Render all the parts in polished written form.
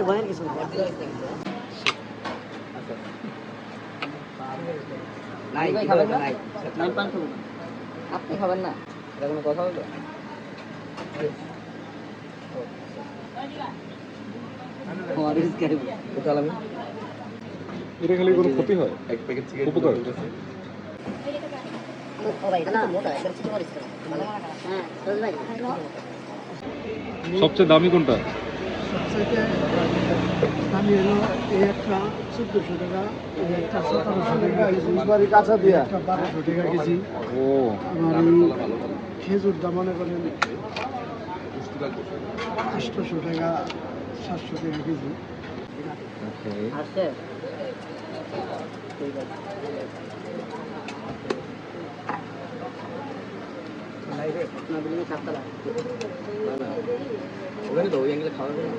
ভয়ের কিছু নাই ভাই খাবেন না নাই পান খাবেন না আপনি খাবেন না এটা কোনো কথা হলো এটা খালি কোনো ক্ষতি হয় এক প্যাকেট সিগারেট উপকার সবচেয়ে দামি কোনটা সবচাইতে দামি হলো এই একটা 1400 টাকা এই একটা 1700 টাকা কাঁচা দিয়া একটা 1200 টাকা কেজি ও আমার এই খেজুর দাম মনে করেন 800 টাকা 700 টাকা কেজি আসছে ওখানে তো ওই অ্যাঙ্গেলে খাওয়া যাবে না।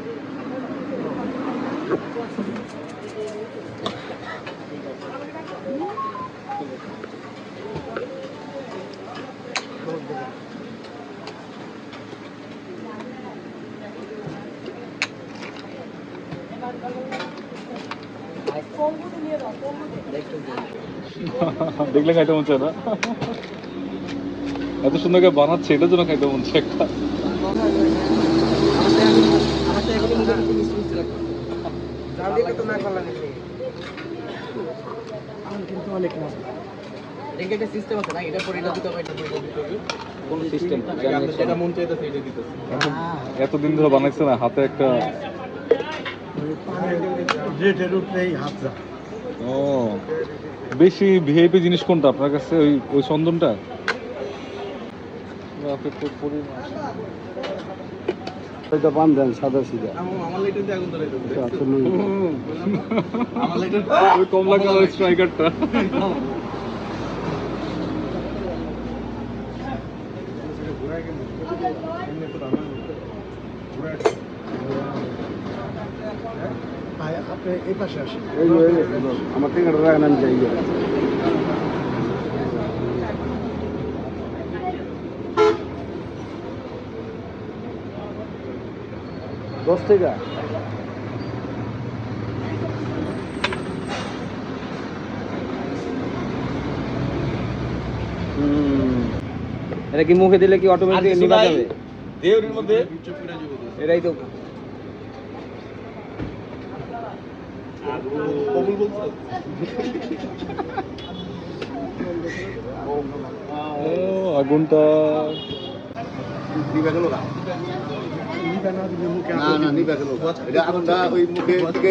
দেখলে খাইতে মন চায় না এত সুন্দর করে বানাচ্ছে এটার জন্য খাইতে মন চায় একটা কিন্তু অনেক মজা একটা সিস্টেম আছে না, এটা পরে এটা দিতে হবে, এটা পরে এটা দিতে হবে। কোন সিস্টেম যেটা মন চাইতেছে এটা দিতেছে। এতদিন ধরে বানাইছে না হাতে একটা রেটের উপরেই হাত যা ও বেশি ভিআইপি জিনিস কোনটা আপনার কাছে ওই ওই চন্দনটা এটা পান দেন সাদা সিধা আমার লাইটার দিয়ে আগুন ধরাইতেছে। আমার লাইটার ওই কমলা কালার স্ট্রাইকারটা ভাই আপনি এই পাশে আসেন আমার থেকে রাখেন আমি যাই 10 টাকা এটা কি মুখে দিলে কি অটোমেটিক নিভা যাবে দেউরির মধ্যে এটাই তো কবুল বলছো। ও আগুনটা দিবা গেল না। নিবে না দিলে মুখে না না নিবে গেল এটা আগুনটা ওই মুখে দিকে